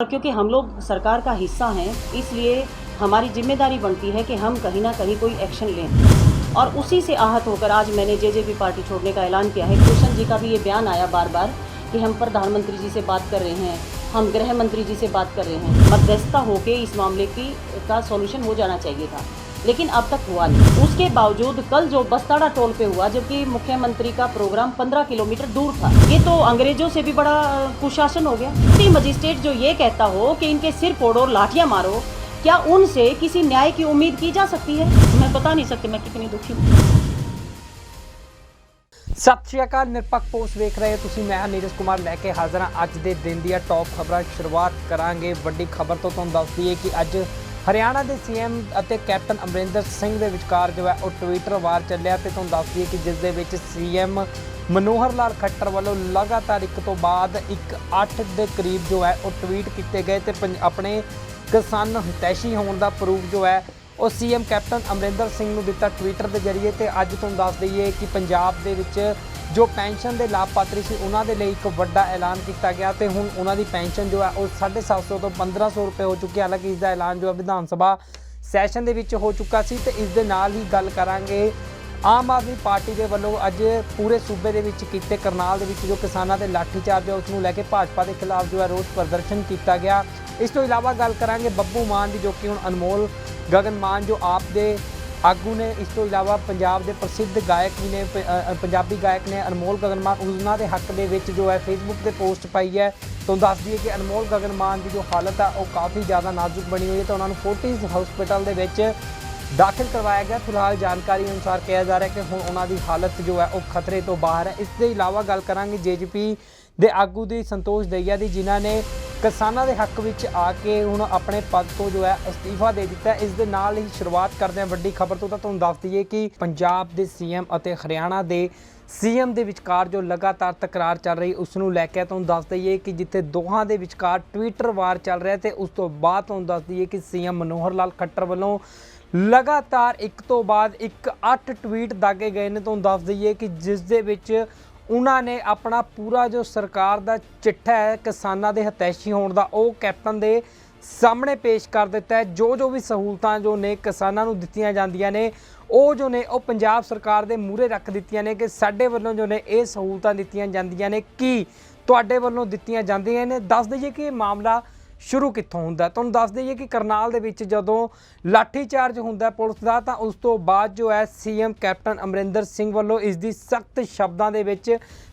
और क्योंकि हम लोग सरकार का हिस्सा हैं, इसलिए हमारी जिम्मेदारी बनती है कि हम कहीं ना कहीं कोई एक्शन लें। और उसी से आहत होकर आज मैंने जेजेपी पार्टी छोड़ने का ऐलान किया है। भूषण जी का भी ये बयान आया बार बार कि हम प्रधानमंत्री जी से बात कर रहे हैं, हम गृह मंत्री जी से बात कर रहे हैं, मध्यस्थता होकर इस मामले का सॉल्यूशन हो जाना चाहिए था, लेकिन अब तक हुआ नहीं। उसके बावजूद कल जो बस्ताड़ा टोल पे हुआ, जबकि मुख्यमंत्री का प्रोग्राम 15 किलोमीटर दूर था, ये तो अंग्रेजों से भी बड़ा कुशासन हो गया। मजिस्ट्रेट जो ये कहता हो कि इनके सिर फोड़ो और लाठियां मारो, क्या उनसे किसी न्याय की उम्मीद की जा सकती है? मैं बता नहीं सकती मैं कितनी दुखी हूँ। सत श्री अकाल, निरपक्ष पोस्ट देख रहे हो तुसीं। मैं नीरज कुमार लैके हाज़र हाँ अज के दिन दी टॉप खबरां। शुरुआत करांगे वड्डी खबर तो तुहानूं दस दईए कि अज हरियाणा के सीएम और कैप्टन अमरिंदर सिंह के विचकार जो है वो ट्विटर वार चलिया। तो तुहानूं दस दईए कि जिस दे विच सीएम मनोहर लाल खट्टर वालों लगातार एक तो बाद एक 8 के करीब जो है वो ट्वीट किए गए तो अपने किसान हितैषी होने का प्रूफ जो है और सीएम कैप्टन अमरिंदर सिंह नूं दिता ट्विटर के जरिए। तो अज तुहानूं दस दईए कि पंजाब दे विच जो पेंशन के लाभपात्री से उन्होंने लिए एक वड्डा ऐलान किया गया। तो हुण उन्होंने पेंशन जो है वो 750 तो 1500 रुपये हो चुकी है। हालांकि इसका ऐलान जो है विधान सभा सैशन के विच हो चुका सी। तो इस दे नाल ही गल करांगे आम आदमी पार्टी के वालों अज पूरे सूबे के विच कीते करनाल के विच जो किसानों के लाठीचार्ज है उसनूं लैके भाजपा के खिलाफ जो है रोष प्रदर्शन किया गया। इस तो इलावा गल करांगे बब्बू मान की, जो कि हुण अनमोल गगन मान जो आप दे आगू ने, इस तो इलावा पंजाब के प्रसिद्ध गायक भी ने, पंजाबी गायक ने अनमोल गगन मान, उन्होंने हक दे विच जो है फेसबुक पर पोस्ट पाई है। तो दस दिए कि अनमोल गगन मान की जो हालत है वो काफ़ी ज़्यादा नाजुक बनी हुई है। तो उन्होंने फोर्टिस हॉस्पिटल के विच दाखिल करवाया गया। फिलहाल जानकारी अनुसार कहा जा रहा है कि हुण उन्हों की हालत जो है वो खतरे तो बाहर है। इसके अलावा गल करांगे जेजेपी के आगू की संतोष दहिया की, जिन्हों ने किसानों के हक में आके हुण अपने पद तो जो है अस्तीफा दे दिता है। इस दे नाल ही शुरुआत करते हैं वड्डी खबर तो तुहानूं दस दईए कि पंजाब के सीएम और हरियाणा के सीएम के विचकार जो लगातार तकरार चल रही उसनूं लैके तुहानूं दस दईए कि जिथे दोहां के विचकार ट्विटर वार चल रहा है। तो उस तो बाद तुहानूं दस दईए कि सीएम मनोहर लाल खट्टर वालों लगातार एक तो बाद एक 8 ट्वीट दागे गए ने। तुहानूं दस दईए कि जिस दे विच उन्होंने अपना पूरा जो सरकार का चिट्ठा है किसानों के हितैषी होने का वो कैप्टन के सामने पेश कर दिता है। जो भी सहूलतां जो ने किसानों को दित्तियां जांदियां ने वो जो ने वो पंजाब सरकार के मूहरे रख दित्तियां ने कि साडे वल्लों जो ने ये सहूलतां दित्तियां जांदियां ने कि तुहाडे वल्लों दित्तियां जांदियां ने। दस दईए कि मामला शुरू कित्थों हुंदा। तुहानूं दस दईए कि करनाल दे विच जदों लाठीचार्ज हुंदा पुलिस दा तां उस तो बाद जो है सीएम कैप्टन अमरिंदर सिंह वालों इसकी सख्त शब्दां दे विच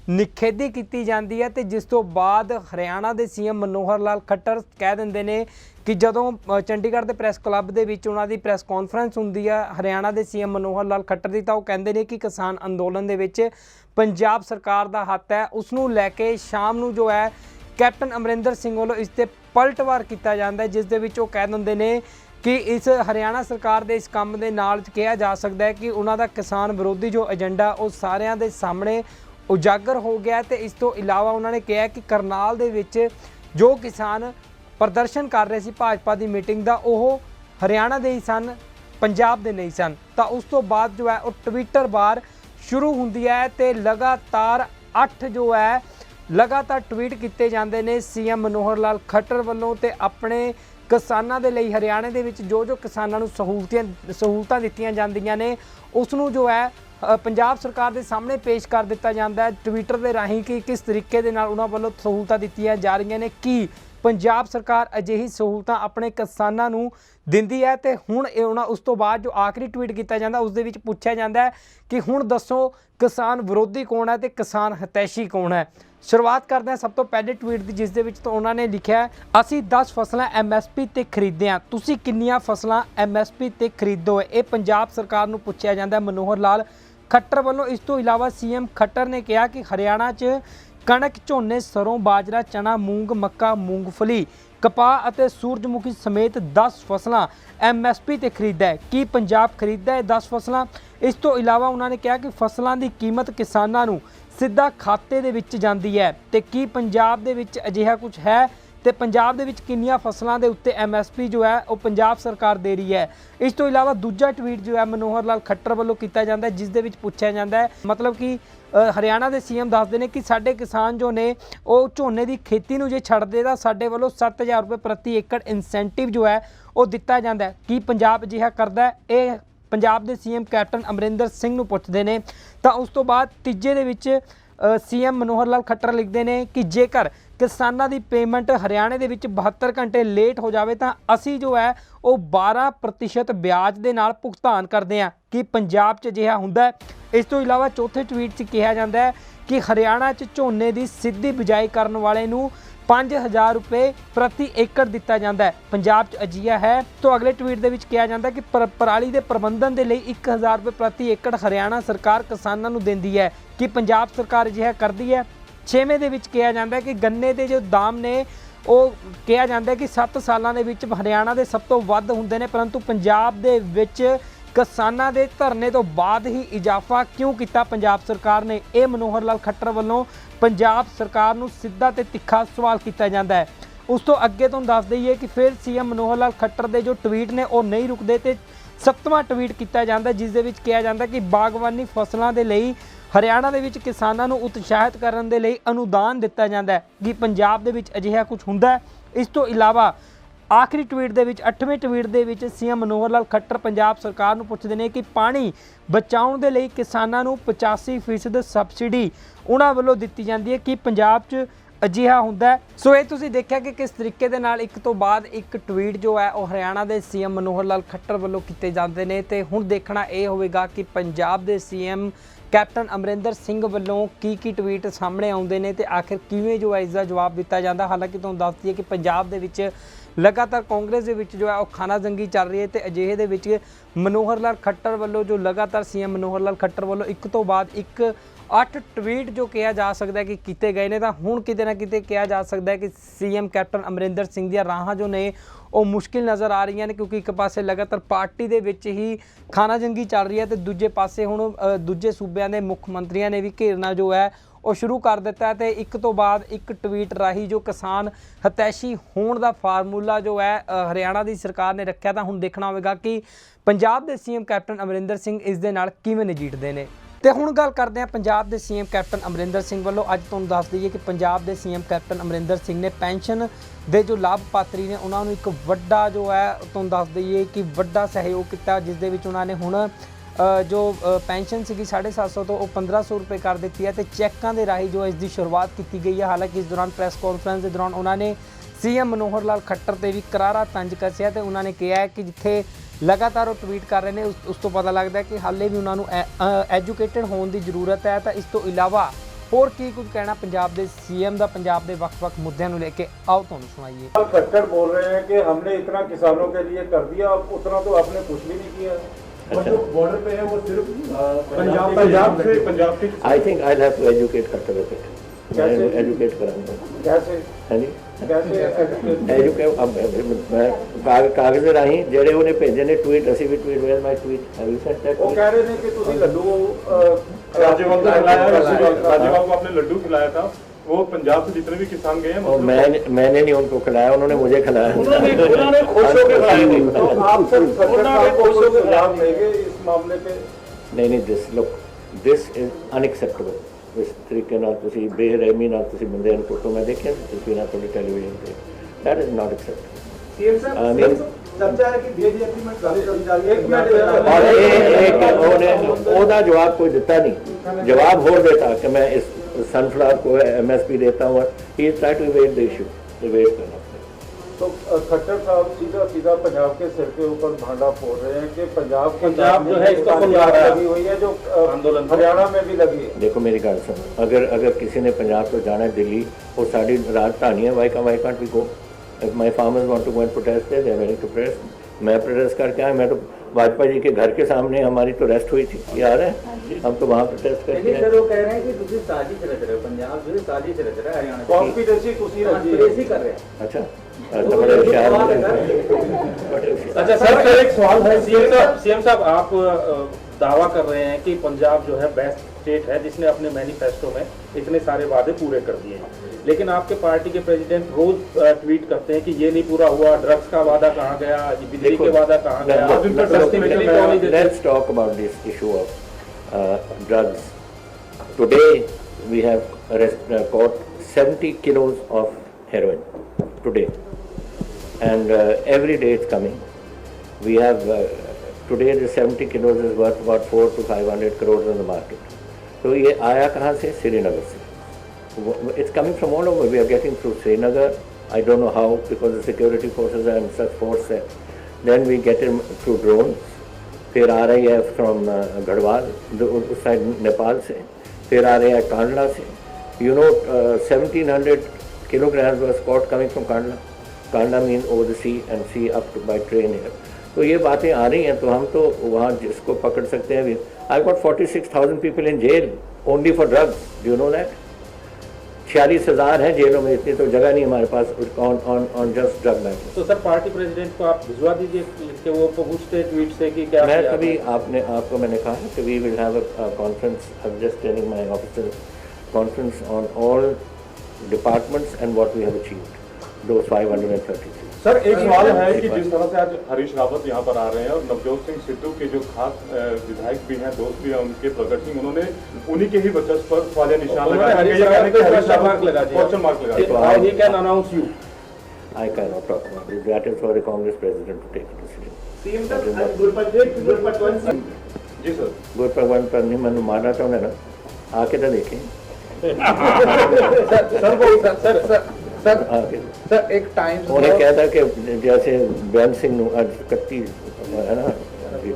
निखेधी की जाती है। तो जिस तो बाद हरियाणा के सीएम मनोहर लाल खट्टर कह देंगे ने कि जदों चंडीगढ़ के प्रैस क्लब के विच उन्हां दी प्रैस कॉन्फ्रेंस हुंदी है हरियाणा के सीएम मनोहर लाल खट्टर की, तो कहते हैं कि किसान अंदोलन के विच पंजाब सरकार का हत्थ है। उसनूं लैके शाम नूं जो है कैप्टन अमरिंदर सिंह वालों इस ते पलटवार किया जाता है, जिस दे विच वो कह देंगे ने कि इस हरियाणा सरकार के इस काम के नाल कहा जा सकता है कि उन्हों का किसान विरोधी जो एजेंडा वो सारिਆਂ ਦੇ सामने उजागर हो गया। तो इस तो इलावा उन्होंने कहा कि करनाल दे विच जो किसान प्रदर्शन कर रहे थे भाजपा की मीटिंग का वो हरियाणा के ही सन, पंजाब के नहीं सन। तो उस तो बाद जो है वो ट्विटर वार शुरू होंदी है। तो लगातार 8 जो है लगातार ट्वीट किए जाते हैं सीएम मनोहर लाल खट्टर वालों। तो अपने किसानों के लिए हरियाणा के विच जो किसानों को सहूलतां दित्तियां जांदियां ने उसनूं जो है पंजाब सरकार के सामने पेश कर दिता जाता है ट्विटर के राही कि किस तरीके दे नाल उन्हां वालों सहूलतां दित्तियां जा रही ने कि पंजाब सरकार अजिही सहूलतां अपने किसानों को दिंदी है। तो हुण उस तो बाद जो आखिरी ट्वीट किया जाता उस दे विच पुछया जाता है कि हुण दसो किसान विरोधी कौन है तो किसान हितैषी कौन है। शुरुआत करते हैं सब तो पहले ट्वीट की, जिस दे विच तो उन्होंने लिखा है असी 10 फसलां MSP ते खरीदे हैं, तुसीं किन्नियां फसलां MSP ते खरीदो है। ये पंजाब सरकार नूं पुछया जाता है मनोहर लाल खट्टर वालों। इस तो इलावा सीएम खट्टर ने कहा कि हरियाणा च कणक, झोने, सरों, बाजरा, चना, मूंग, मक्का, मूंगफली, कपाह और सूरजमुखी समेत 10 फसलां MSP ते खरीदा है। कि पंजाब खरीदा है 10 फसलां। इस तो इलावा उन्होंने कहा कि फसलों की कीमत किसानों को सीधा खाते दे विच जांदी है। तो कि पंजाब दे विच अजिहा कुछ है ਤੇ ਪੰਜਾਬ ਦੇ ਵਿੱਚ ਕਿੰਨੀਆਂ ਫਸਲਾਂ ਦੇ ਉੱਤੇ MSP ਜੋ ਹੈ ਉਹ ਪੰਜਾਬ ਸਰਕਾਰ ਦੇ ਰਹੀ ਹੈ। ਇਸ ਤੋਂ ਇਲਾਵਾ ਦੂਜਾ ਟਵੀਟ ਜੋ ਹੈ ਮਨੋਹਰ ਲਾਲ ਖੱਟਰ ਵੱਲੋਂ ਕੀਤਾ ਜਾਂਦਾ ਹੈ, ਜਿਸ ਦੇ ਵਿੱਚ ਪੁੱਛਿਆ ਜਾਂਦਾ ਹੈ ਮਤਲਬ ਕਿ ਹਰਿਆਣਾ ਦੇ CM ਦੱਸਦੇ ਨੇ ਕਿ ਸਾਡੇ ਕਿਸਾਨ ਜੋ ਨੇ ਉਹ ਝੋਨੇ ਦੀ ਖੇਤੀ ਨੂੰ ਜੇ ਛੱਡਦੇ ਤਾਂ ਸਾਡੇ ਵੱਲੋਂ 7000 ਰੁਪਏ ਪ੍ਰਤੀ ਏਕੜ ਇਨਸੈਂਟਿਵ ਜੋ ਹੈ ਉਹ ਦਿੱਤਾ ਜਾਂਦਾ ਹੈ। ਕੀ ਪੰਜਾਬ ਅਜਿਹਾ ਕਰਦਾ ਹੈ? ਇਹ ਪੰਜਾਬ ਦੇ CM ਕੈਪਟਨ ਅਮਰਿੰਦਰ ਸਿੰਘ ਨੂੰ ਪੁੱਛਦੇ ਨੇ। ਤਾਂ ਉਸ ਤੋਂ ਬਾਅਦ ਤੀਜੇ ਦੇ ਵਿੱਚ CM ਮਨੋਹਰ ਲਾਲ ਖੱਟਰ ਲਿਖਦੇ ਨੇ ਕਿ ਜੇਕਰ ਕਿਸਾਨਾਂ ਦੀ ਪੇਮੈਂਟ ਹਰਿਆਣੇ ਦੇ ਵਿੱਚ 72 ਘੰਟੇ ਲੇਟ ਹੋ ਜਾਵੇ ਤਾਂ ਅਸੀਂ ਜੋ ਹੈ ਉਹ 12% ਵਿਆਜ ਦੇ ਨਾਲ ਭੁਗਤਾਨ ਕਰਦੇ ਹਾਂ। ਕਿ ਪੰਜਾਬ 'ਚ ਅਜਿਹਾ ਹੁੰਦਾ ਹੈ? ਇਸ ਤੋਂ ਇਲਾਵਾ ਚੌਥੇ ਟਵੀਟ 'ਚ ਕਿਹਾ ਜਾਂਦਾ ਹੈ ਕਿ ਹਰਿਆਣਾ 'ਚ ਝੋਨੇ ਦੀ ਸਿੱਧੀ ਬਿਜਾਈ ਕਰਨ ਵਾਲੇ ਨੂੰ 5000 ਰੁਪਏ ਪ੍ਰਤੀ ਏਕੜ ਦਿੱਤਾ ਜਾਂਦਾ ਹੈ। ਪੰਜਾਬ 'ਚ ਅਜਿਹਾ ਹੈ। ਤੋਂ ਅਗਲੇ ਟਵੀਟ ਦੇ ਵਿੱਚ ਕਿਹਾ ਜਾਂਦਾ ਕਿ ਪਰਾਲੀ ਦੇ ਪ੍ਰਬੰਧਨ ਦੇ ਲਈ 1000 ਰੁਪਏ ਪ੍ਰਤੀ ਏਕੜ ਹਰਿਆਣਾ ਸਰਕਾਰ ਕਿਸਾਨਾਂ ਨੂੰ ਦਿੰਦੀ ਹੈ। ਕਿ ਪੰਜਾਬ ਸਰਕਾਰ ਅਜਿਹਾ ਕਰਦੀ ਹੈ? ਛੇਵੇਂ ਦੇ ਵਿੱਚ ਕਿਹਾ ਜਾਂਦਾ ਹੈ ਕਿ ਗੰਨੇ ਦੇ ਜੋ ਦਾਮ ਨੇ ਉਹ ਕਿਹਾ ਜਾਂਦਾ ਹੈ ਕਿ 7 ਸਾਲਾਂ ਦੇ ਵਿੱਚ ਹਰਿਆਣਾ ਦੇ ਸਭ ਤੋਂ ਵੱਧ ਹੁੰਦੇ ਨੇ, ਪਰੰਤੂ ਪੰਜਾਬ ਦੇ ਵਿੱਚ ਕਿਸਾਨਾਂ ਦੇ ਧਰਨੇ ਤੋਂ ਬਾਅਦ ਹੀ ਇਜ਼ਾਫਾ ਕਿਉਂ ਕੀਤਾ ਪੰਜਾਬ ਸਰਕਾਰ ਨੇ? ਇਹ ਮਨੋਹਰ ਲਾਲ ਖੱਟਰ ਵੱਲੋਂ ਪੰਜਾਬ ਸਰਕਾਰ ਨੂੰ ਸਿੱਧਾ ਤੇ ਤਿੱਖਾ ਸਵਾਲ ਕੀਤਾ ਜਾਂਦਾ ਹੈ। ਉਸ ਤੋਂ ਅੱਗੇ ਤੁਹਾਨੂੰ ਦੱਸ ਦਈਏ ਕਿ ਫਿਰ CM ਮਨੋਹਰ ਲਾਲ ਖੱਟਰ ਦੇ ਜੋ ਟਵੀਟ ਨੇ ਉਹ ਨਹੀਂ ਰੁਕਦੇ ਤੇ 7ਵਾਂ ਟਵੀਟ ਕੀਤਾ ਜਾਂਦਾ, ਜਿਸ ਦੇ ਵਿੱਚ ਕਿਹਾ ਜਾਂਦਾ ਕਿ ਬਾਗਬਾਨੀ ਫਸਲਾਂ ਦੇ ਲਈ ਹਰਿਆਣਾ ਦੇ ਵਿੱਚ ਕਿਸਾਨਾਂ ਨੂੰ ਉਤਸ਼ਾਹਿਤ ਕਰਨ ਦੇ ਲਈ ਅਨੁਦਾਨ ਦਿੱਤਾ ਜਾਂਦਾ ਹੈ। ਕਿ ਪੰਜਾਬ ਦੇ ਵਿੱਚ ਅਜਿਹਾ ਕੁਝ ਹੁੰਦਾ ਹੈ? ਇਸ ਤੋਂ ਇਲਾਵਾ ਆਖਰੀ ਟਵੀਟ ਦੇ ਵਿੱਚ 8ਵੇਂ ਟਵੀਟ ਦੇ ਵਿੱਚ CM ਮਨੋਹਰ ਲਾਲ ਖੱਟਰ ਪੰਜਾਬ ਸਰਕਾਰ ਨੂੰ ਪੁੱਛਦੇ ਨੇ ਕਿ ਪਾਣੀ ਬਚਾਉਣ ਦੇ ਲਈ ਕਿਸਾਨਾਂ ਨੂੰ 85% ਸਬਸਿਡੀ ਉਹਨਾਂ ਵੱਲੋਂ ਦਿੱਤੀ ਜਾਂਦੀ ਹੈ। ਕਿ ਪੰਜਾਬ 'ਚ ਅਜਿਹਾ ਹੁੰਦਾ ਹੈ? ਸੋ ਇਹ ਤੁਸੀਂ ਦੇਖਿਆ ਕਿ ਕਿਸ ਤਰੀਕੇ ਦੇ ਨਾਲ ਇੱਕ ਤੋਂ ਬਾਅਦ ਇੱਕ ਟਵੀਟ ਜੋ ਹੈ ਉਹ ਹਰਿਆਣਾ ਦੇ CM ਮਨੋਹਰ ਲਾਲ ਖੱਟਰ ਵੱਲੋਂ ਕੀਤੇ ਜਾਂਦੇ ਨੇ। ਤੇ ਹੁਣ ਦੇਖਣਾ ਇਹ ਹੋਵੇਗਾ ਕਿ ਪੰਜਾਬ ਦੇ CM ਕੈਪਟਨ ਅਮਰਿੰਦਰ ਸਿੰਘ ਵੱਲੋਂ ਕੀ ਟਵੀਟ ਸਾਹਮਣੇ ਆਉਂਦੇ ਨੇ ਤੇ ਆਖਿਰ ਕਿਵੇਂ ਜੋ ਹੈ ਇਸ ਦਾ ਜਵਾਬ ਦਿੱਤਾ ਜਾਂਦਾ। ਹਾਲਾਂਕਿ ਤੁਹਾਨੂੰ ਦੱਸ ਦਈਏ ਕਿ ਪੰਜਾਬ ਦੇ ਵਿੱਚ ਲਗਾਤਾਰ ਕਾਂਗਰਸ ਦੇ ਵਿੱਚ ਜੋ ਹੈ ਉਹ ਖਾਨਾਜੰਗੀ ਚੱਲ ਰਹੀ ਹੈ ਤੇ ਅਜਿਹੇ ਦੇ ਵਿੱਚ ਮਨੋਹਰ ਲਾਲ ਖੱਟਰ ਵੱਲੋਂ ਜੋ ਲਗਾਤਾਰ CM ਮਨੋਹਰ ਲਾਲ ਖੱਟਰ ਵੱਲੋਂ ਇੱਕ ਤੋਂ ਬਾਅਦ ਇੱਕ 8 ਟਵੀਟ ਜੋ ਕਿਹਾ ਜਾ ਸਕਦਾ ਹੈ ਕਿ ਕੀਤੇ ਗਏ ਨੇ, ਤਾਂ ਹੁਣ ਕਿਤੇ ਨਾ ਕਿਤੇ ਕਿਹਾ ਜਾ ਸਕਦਾ ਹੈ ਕਿ CM ਕੈਪਟਨ ਅਮਰਿੰਦਰ ਸਿੰਘ ਦੀਆਂ ਰਾਹਾਂ ਜੋ ਨੇ ਉਹ ਮੁਸ਼ਕਿਲ ਨਜ਼ਰ ਆ ਰਹੀਆਂ ਨੇ। ਕਿਉਂਕਿ ਇੱਕ ਪਾਸੇ ਲਗਾਤਾਰ ਪਾਰਟੀ ਦੇ ਵਿੱਚ ਹੀ ਖਾਨਾਜੰਗੀ ਚੱਲ ਰਹੀ ਹੈ ਤੇ ਦੂਜੇ ਪਾਸੇ ਹੁਣ ਦੂਜੇ ਸੂਬਿਆਂ ਦੇ ਮੁੱਖ ਮੰਤਰੀਆਂ ਨੇ ਵੀ ਘੇਰਨਾ ਜੋ ਹੈ ਉਹ ਸ਼ੁਰੂ ਕਰ ਦਿੱਤਾ ਤੇ ਇੱਕ ਤੋਂ ਬਾਅਦ ਇੱਕ ਟਵੀਟ ਰਾਹੀਂ ਜੋ ਕਿਸਾਨ ਹਤੈਸ਼ੀ ਹੋਣ ਦਾ ਫਾਰਮੂਲਾ ਜੋ ਹੈ ਹਰਿਆਣਾ ਦੀ ਸਰਕਾਰ ਨੇ ਰੱਖਿਆ। ਤਾਂ ਹੁਣ ਦੇਖਣਾ ਹੋਵੇਗਾ ਕਿ ਪੰਜਾਬ ਦੇ CM ਕੈਪਟਨ ਅਮਰਿੰਦਰ ਸਿੰਘ ਇਸ ਦੇ ਨਾਲ ਕਿਵੇਂ ਨਜਿੱਠਦੇ ਨੇ। ਤੇ ਹੁਣ ਗੱਲ ਕਰਦੇ ਹਾਂ ਪੰਜਾਬ ਦੇ CM ਕੈਪਟਨ ਅਮਰਿੰਦਰ ਸਿੰਘ ਵੱਲੋਂ। ਅੱਜ ਤੁਹਾਨੂੰ ਦੱਸ ਦਈਏ ਕਿ ਪੰਜਾਬ ਦੇ CM ਕੈਪਟਨ ਅਮਰਿੰਦਰ ਸਿੰਘ ਨੇ ਪੈਨਸ਼ਨ ਦੇ ਜੋ ਲਾਭਪਾਤਰੀ ਨੇ ਉਹਨਾਂ ਨੂੰ ਇੱਕ ਵੱਡਾ ਜੋ ਹੈ ਤੁਹਾਨੂੰ ਦੱਸ ਦਈਏ ਕਿ ਵੱਡਾ ਸਹਿਯੋਗ ਕੀਤਾ, ਜਿਸ ਦੇ ਵਿੱਚ ਉਹਨਾਂ ਨੇ ਹੁਣ ਜੋ ਪੈਨਸ਼ਨ ਸੀਗੀ 750 ਤੋਂ ਉਹ 1500 ਰੁਪਏ ਕਰ ਦਿੱਤੀ ਹੈ ਤੇ ਚੈੱਕਾਂ ਦੇ ਰਾਹੀਂ ਜੋ ਇਸ ਦੀ ਸ਼ੁਰੂਆਤ ਕੀਤੀ ਗਈ ਹੈ। ਹਾਲਾਂਕਿ ਇਸ ਦੌਰਾਨ ਪ੍ਰੈਸ ਕਾਨਫਰੰਸ ਦੇ ਦੌਰਾਨ ਉਹਨਾਂ ਨੇ CM ਮਨੋਹਰ ਲਾਲ ਖੱਟਰ ਤੇ ਵੀ ਕਰਾਰਾ ਤੰਜ ਕੱਸਿਆ ਤੇ ਉਹਨਾਂ ਨੇ ਕਿਹਾ ਹੈ ਕਿ ਜਿੱਥੇ ਲਗਾਤਾਰ ਉਹ ਟਵੀਟ ਕਰ ਰਹੇ ਨੇ ਉਸ ਤੋਂ ਪਤਾ ਲੱਗਦਾ ਹੈ ਕਿ ਹਾਲੇ ਵੀ ਉਹਨਾਂ ਨੂੰ ਐਜੂਕੇਟਡ ਹੋਣ ਦੀ ਜ਼ਰੂਰਤ ਹੈ। ਤਾਂ ਇਸ ਤੋਂ ਇਲਾਵਾ ਹੋਰ ਕੀ ਕੁਝ ਕਹਿਣਾ ਪੰਜਾਬ ਦੇ CM ਦਾ ਪੰਜਾਬ ਦੇ ਵੱਖ-ਵੱਖ ਮੁੱਦਿਆਂ ਨੂੰ ਲੈ ਕੇ, ਆਓ ਤੁਹਾਨੂੰ ਸੁਣਾਈਏ। खट्टर बोल रहे हैं कि हमने इतना किसानों के लिए कर दिया, उतना तो आपने कुछ भी नहीं किया। और जो बॉर्डर पे है वो सिर्फ पंजाब से I think I'll have to educate Khattar a bit. मैं एजुकेट कराऊंगा। कैसे हाँ जी। कैसे एजुकेट अब मैं कागज राही जेड़े उन्हें भेजे ने ट्वीट ਅਸੀਂ ਵੀ tweet where my tweet have you sent that. वो कह रहे थे कि ਤੁਸੀਂ ਲੱਡੂ राज्यपाल को खिलाया, राज्यपाल को आपने लड्डू खिलाया था। वो पंजाब से जितने भी किसान गए हैं और मैंने नहीं उनको खिलाया, उन्होंने मुझे खिलाया। उन्होंने खुश होकर खिलाया। तो आप सिर्फ खट्टर साहब को खुश होकर जवाब देंगे इस मामले पे? नहीं दिस इज अनएक्सेप्टेबल। इस तरीके ਨਾਲ ਤੁਸੀਂ ਬੇਰਹਿਮੀ ਨਾਲ ਤੁਸੀਂ ਬੰਦੇ ਨੂੰ ਫੋਟੋ ਮੈਂ ਦੇਖਿਆ ਤੁਸੀਂ ਨਾ ਤੁਹਾਡੇ ਟੈਲੀਵਿਜ਼ਨ ਤੇ, that is not acceptable। CM साहब चर्चा है कि भेज एग्रीमेंट जारी कर जा रही है। एक मिनट ਉਹਨੇ ਉਹਦਾ ਜਵਾਬ ਕੋਈ ਦਿੱਤਾ ਨਹੀਂ। जवाब हो देता कि मैं इस सनफ्लावर को MSP देता हूँ। He is try to evade the issue, evade करना। तो खट्टर साहब सीधा पंजाब के सिर के ऊपर भांडा फोड़ रहे हैं कि पंजाब जो है इसको लगी हुई है, जो आंदोलन हरियाणा में भी लगी है। देखो मेरी गल सुनो, अगर किसी ने पंजाब तो जाना है दिल्ली, वो साड़ी राजधानी है, why can't we go? If my farmers want to go and protest there, they are willing to protest। मैं प्रोटेस्ट करके आया, मैं तो वाजपेयी जी के घर के सामने हमारी तो रेस्ट हुई थी, याद है, हम तो वहाँ प्रोटेस्ट करके आए। सर वो कह रहे हैं कि दूसरी साजिश रच रहे हो, पंजाब जो साजिश रच रहा है हरियाणा कॉन्स्पिरेसी कर रहे हैं। अच्छा तो बड़े होशियार अच्छा सर एक सवाल है। CM साहब आप दावा कर रहे हैं कि पंजाब जो है बेस्ट स्टेट है जिसने अपने मैनिफेस्टो में इतने सारे वादे पूरे कर दिए हैं, लेकिन आपके पार्टी के प्रेसिडेंट रोज ट्वीट करते हैं कि ये नहीं पूरा हुआ, ड्रग्स का वादा कहाँ गया, बिजली के वादा कहाँ गया, systematically कौन नहीं देते? Let's talk about this issue of drugs. Today we have caught 70 kilos of heroin today, and every day it's coming. We have today the 70 kilos is worth about 400 to 500 crores in the market. So ये आया कहाँ से? श्रीनगर से. It's coming from all over. We are getting through Srinagar. I don't know how, because the security forces are in such force there. Then we get it through drones. फिर आ रही है from Garhwal, उस side Nepal से. फिर आ रही है कांडला से. You know, 1700 kilograms was caught coming from Kandla. Kandla means over the sea and sea up to by train here. तो ये बातें आ रही हैं, तो हम तो वहाँ जिसको पकड़ सकते हैं. I got 46,000 people in jail only for drugs. Do you know that? 46,000 हैं जेलों में, इतनी तो जगह नहीं हमारे पास on just drug matter. तो सर पार्टी प्रेसिडेंट को आप भिजवा दीजिए कि वो पूछते ट्वीट से कि क्या मैं किया कभी आपने? आपको मैंने कहा कि we will have a conference. I'm just telling my officer conference on all departments and what we have achieved. Those 533. Sir एक सवाल है कि जिस तरह से आज हरीश रावत यहाँ पर आ रहे हैं और नवजोत सिंह सिद्धू के जो खास विधायक भी हैं, दोस्त भी हैं उनके, प्रगट सिंह, उन्होंने उन्हीं के ही वर्चस्व पर सवालिया निशान लगाया, क्वेश्चन मार्क लगा दिया. How he can announce you? I cannot talk about it. That is for the Congress president to take a decision. जी सर. गुरप्रबंध पर नहीं मैं मानना चाहूँगा ना, आके तो देखें. सर एक टाइम उन्हें कहता कि जैसे ਬੇਅੰਤ ਸਿੰਘ ਨੂੰ ਅੱਜ 31 ਹੈ ਨਾ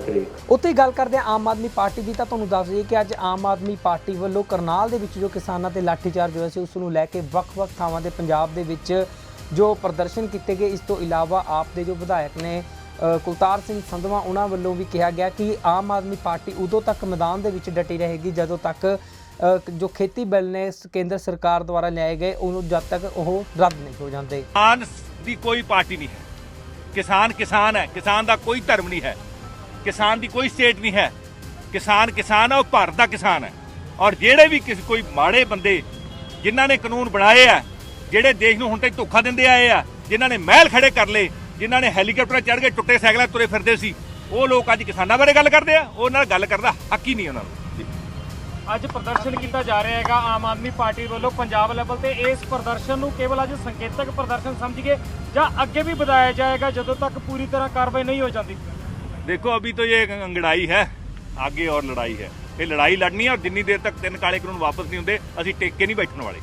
ਤਰੀਕ. ਉੱਥੇ ਗੱਲ ਕਰਦੇ ਹਾਂ ਆਮ ਆਦਮੀ ਪਾਰਟੀ ਦੀ, ਤਾਂ ਤੁਹਾਨੂੰ ਦੱਸ ਦਈਏ ਕਿ ਅੱਜ ਆਮ ਆਦਮੀ ਪਾਰਟੀ ਵੱਲੋਂ ਕਰਨਾਲ ਦੇ ਵਿੱਚ ਜੋ ਕਿਸਾਨਾਂ ਤੇ ਲਾਠੀਚਾਰਜ ਹੋਇਆ ਸੀ ਉਸ ਨੂੰ ਲੈ ਕੇ ਵੱਖ-ਵੱਖ ਥਾਵਾਂ ਦੇ ਪੰਜਾਬ ਦੇ ਵਿੱਚ ਜੋ ਪ੍ਰਦਰਸ਼ਨ ਕੀਤੇ ਗਏ. ਇਸ ਤੋਂ ਇਲਾਵਾ ਆਪ ਦੇ ਜੋ ਵਿਧਾਇਕ ਨੇ ਕੁਲਤਾਰ ਸਿੰਘ ਸੰਧਵਾ, ਉਹਨਾਂ ਵੱਲੋਂ ਵੀ ਕਿਹਾ ਗਿਆ ਕਿ ਆਮ ਆਦਮੀ ਪਾਰਟੀ ਉਦੋਂ ਤੱਕ ਮੈਦਾਨ ਦੇ ਵਿੱਚ ਡਟੀ ਰਹੇਗੀ ਜਦੋਂ ਤੱਕ ਜੋ ਖੇਤੀ ਬਿੱਲ ਨੇ ਕੇਂਦਰ ਸਰਕਾਰ ਦੁਆਰਾ ਲਿਆਏ ਗਏ ਉਹਨੂੰ ਜਦ ਤੱਕ ਉਹ ਰੱਦ ਨਹੀਂ ਹੋ ਜਾਂਦੇ. किसान ਦੀ ਕੋਈ ਪਾਰਟੀ ਨਹੀਂ ਹੈ. ਕਿਸਾਨ ਕਿਸਾਨ ਹੈ, ਕਿਸਾਨ ਦਾ ਕੋਈ ਧਰਮ ਨਹੀਂ ਹੈ, ਕਿਸਾਨ ਦੀ ਕੋਈ ਸਟੇਟ ਨਹੀਂ ਹੈ. ਕਿਸਾਨ ਕਿਸਾਨ ਹੈ, ਉਹ ਭਾਰਤ ਦਾ ਕਿਸਾਨ ਹੈ. ਔਰ ਜਿਹੜੇ ਵੀ ਕੋਈ ਮਾੜੇ ਬੰਦੇ ਜਿਨ੍ਹਾਂ ਨੇ ਕਾਨੂੰਨ ਬਣਾਏ ਆ, ਜਿਹੜੇ ਦੇਸ਼ ਨੂੰ ਹੁਣ ਤੱਕ ਧੋਖਾ ਦਿੰਦੇ ਆਏ ਆ, ਜਿਨ੍ਹਾਂ ਨੇ ਮਹਿਲ ਖੜੇ ਕਰ ਲਏ, ਜਿਨ੍ਹਾਂ ਨੇ ਹੈਲੀਕਾਪਟਰ ਚੜ੍ਹ ਕੇ ਟੁੱਟੇ ਸਾਈਕਲਾਂ ਤੁਰੇ ਫਿਰਦੇ ਸੀ, ਉਹ ਲੋਕ ਅੱਜ ਕਿਸਾਨਾਂ ਬਾਰੇ ਗੱਲ ਕਰਦੇ ਆ. ਉਹ ਨਾਲ ਗੱਲ ਕਰਨ ਦਾ ਹੱਕ ਹੀ ਨਹੀਂ ਉਹਨਾਂ ਨੂੰ. ਅੱਜ ਪ੍ਰਦਰਸ਼ਨ ਕੀਤਾ ਜਾ ਰਿਹਾ ਹੈਗਾ ਆਮ ਆਦਮੀ ਪਾਰਟੀ ਵੱਲੋਂ ਪੰਜਾਬ ਲੈਵਲ ਤੇ. ਇਸ ਪ੍ਰਦਰਸ਼ਨ ਨੂੰ ਕੇਵਲ ਅੱਜ ਸੰਕੇਤਕ ਪ੍ਰਦਰਸ਼ਨ ਸਮਝੀਏ ਜਾਂ ਅੱਗੇ ਵੀ ਵਧਾਇਆ ਜਾਏਗਾ ਜਦੋਂ ਤੱਕ ਪੂਰੀ ਤਰ੍ਹਾਂ ਕਾਰਵਾਈ ਨਹੀਂ ਹੋ ਜਾਂਦੀ? देखो अभी तो ये अंगड़ाई है, आगे और लड़ाई है. ये लड़ाई लड़नी है और जिन्नी देर तक 3 काले कानून वापस नहीं होंगे ਅਸੀਂ ਟਿਕ ਕੇ ਨਹੀਂ ਬੈਠਣ ਵਾਲੇ.